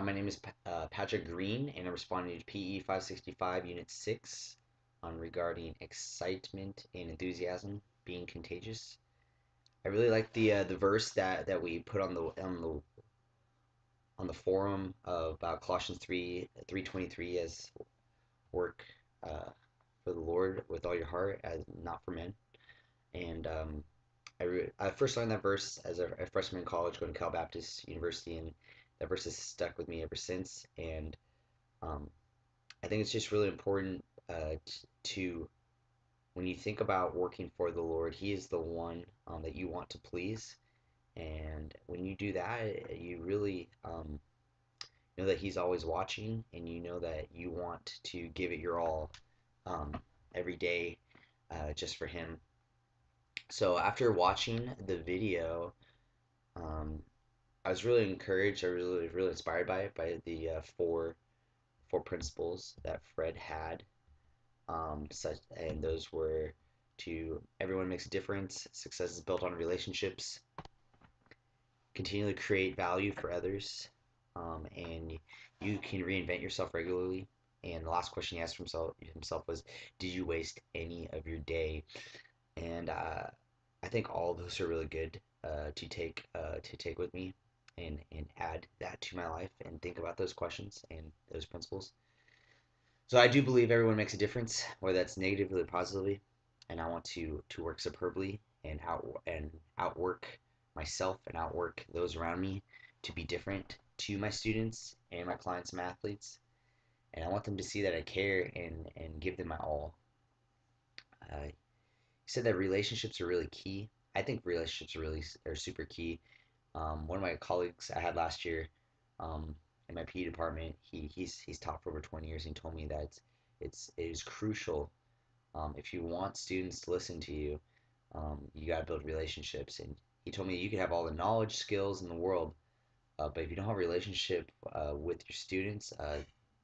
My name is Patrick Green, and I'm responding to PE 565, Unit 6, on regarding excitement and enthusiasm being contagious. I really like the verse that we put on the forum about Colossians 3:23 as work uh, for the Lord with all your heart, as not for men. And I first learned that verse as a freshman in college, going to Cal Baptist University, and that verse has stuck with me ever since. And um, I think it's just really important to, when you think about working for the Lord, He is the one that you want to please. And when you do that, you really know that He's always watching, and you know that you want to give it your all um, every day just for Him. So after watching the video, um, I was really encouraged. I was really inspired by it, by the four principles that Fred had. And those were to everyone makes a difference. Success is built on relationships. Continually create value for others, and you can reinvent yourself regularly. And the last question he asked himself was, "Did you waste any of your day?" And I think all of those are really good to take with me and add that to my life and think about those questions and those principles. So I do believe everyone makes a difference, whether that's negatively or positively, and I want to work superbly and outwork myself and outwork those around me to be different to my students and my clients and my athletes, and I want them to see that I care and give them my all. You said that relationships are really key. I think relationships are super key. One of my colleagues I had last year um, in my PE department, he's taught for over 20 years, and he told me that it is crucial if you want students to listen to you, you got to build relationships. And he told me you could have all the knowledge, skills in the world, but if you don't have a relationship with your students,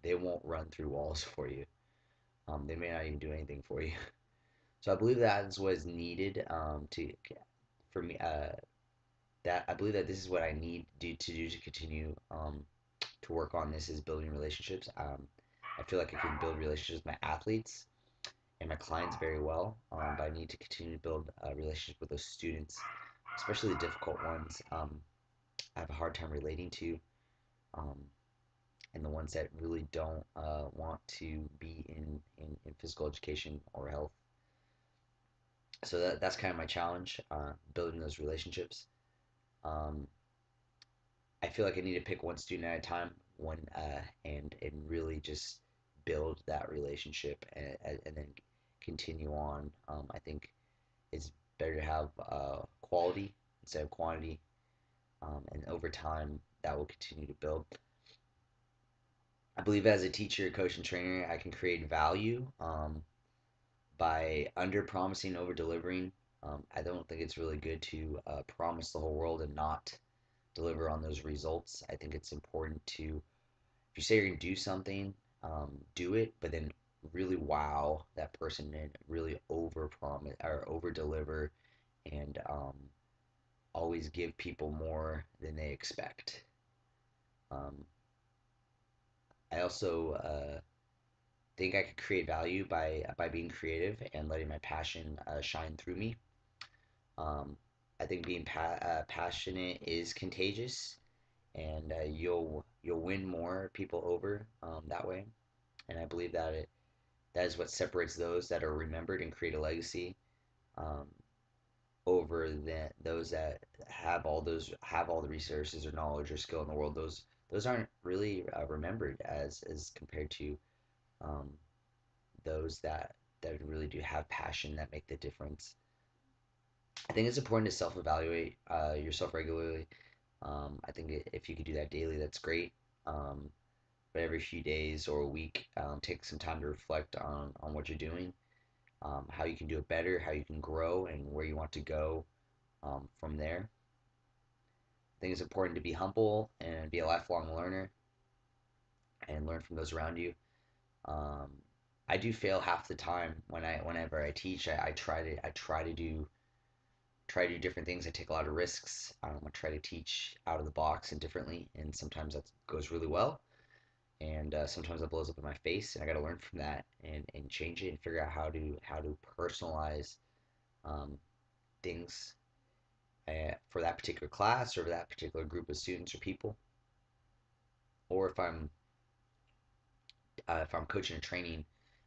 they won't run through walls for you. They may not even do anything for you. So I believe that is what is needed to for me. That I believe that this is what I need to continue to work on. This is building relationships. I feel like I can build relationships with my athletes and my clients very well, but I need to continue to build a relationship with those students, especially the difficult ones. I have a hard time relating to, um, and the ones that really don't want to be in physical education or health. So that's kind of my challenge, building those relationships. Um, I feel like I need to pick one student at a time, and really just build that relationship and then continue on. I think it's better to have quality instead of quantity, and over time that will continue to build. I believe as a teacher, coach, and trainer, I can create value by under promising, over delivering. I don't think it's really good to promise the whole world and not deliver on those results. I think it's important to, if you say you're going to do something, do it, but then really wow that person and really over promise or over deliver, and always give people more than they expect. Um, I also think I could create value by being creative and letting my passion shine through me. Um, I think being passionate is contagious, and you'll win more people over that way. And I believe that is what separates those that are remembered and create a legacy um, over those that have all the resources or knowledge or skill in the world. Those aren't really remembered as compared to um, those that really do have passion that make the difference. I think it's important to self-evaluate yourself regularly. I think if you could do that daily, that's great. Um, but every few days or a week, take some time to reflect on what you're doing, how you can do it better, how you can grow, and where you want to go from there. I think it's important to be humble and be a lifelong learner and learn from those around you. Um, I do fail half the time whenever I teach. I try to try to do different things. I take a lot of risks. I try to teach out of the box and differently, and sometimes that goes really well, and sometimes that blows up in my face, and I got to learn from that and change it and figure out how to personalize um, things for that particular class or that particular group of students or people. Or if I'm coaching and training,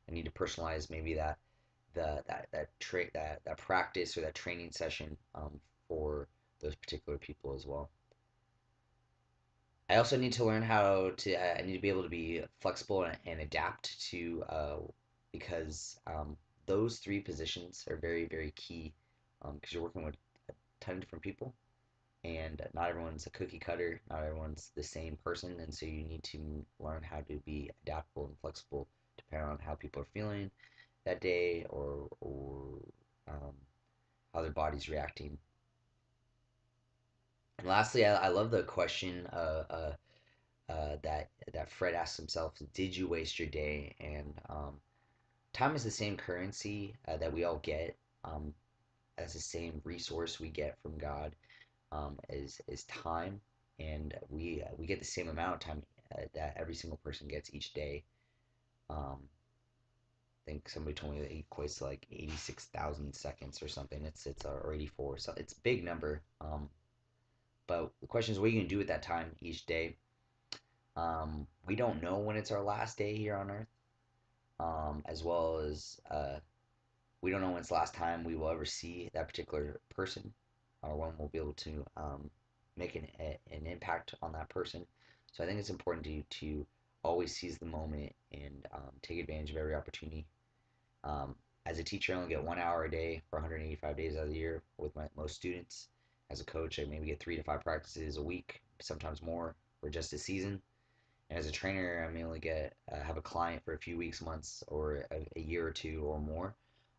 I need to personalize maybe that practice or that training session for those particular people as well. I also need to learn how to. I need to be able to be flexible and adapt to because those three positions are very very key because you're working with a ton of different people and not everyone's a cookie cutter. Not everyone's the same person, and so you need to learn how to be adaptable and flexible depending on how people are feeling that day or um, how their body's reacting. And lastly, I love the question that Fred asked himself: did you waste your day? And time is the same currency that we all get, as the same resource we get from God, is time, and we get the same amount of time that every single person gets each day. Um, I think somebody told me that it equates to like 86,000 seconds or something. It's or 84, so it's a big number. But the question is, what are you gonna do with that time each day? We don't know when it's our last day here on Earth, as well as we don't know when it's the last time we will ever see that particular person, or when we'll be able to make an impact on that person. So I think it's important to always seize the moment and take advantage of every opportunity. Um, as a teacher, I only get 1 hour a day for 185 days out of the year with most students. As a coach, I maybe get 3 to 5 practices a week, sometimes more, for just a season. And as a trainer, I may only get have a client for a few weeks, months, or a year or two or more.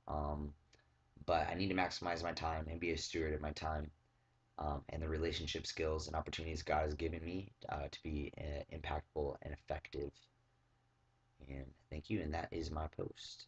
Um, but I need to maximize my time and be a steward of my time and the relationship skills and opportunities God has given me to be impactful and effective. And thank you. And that is my post.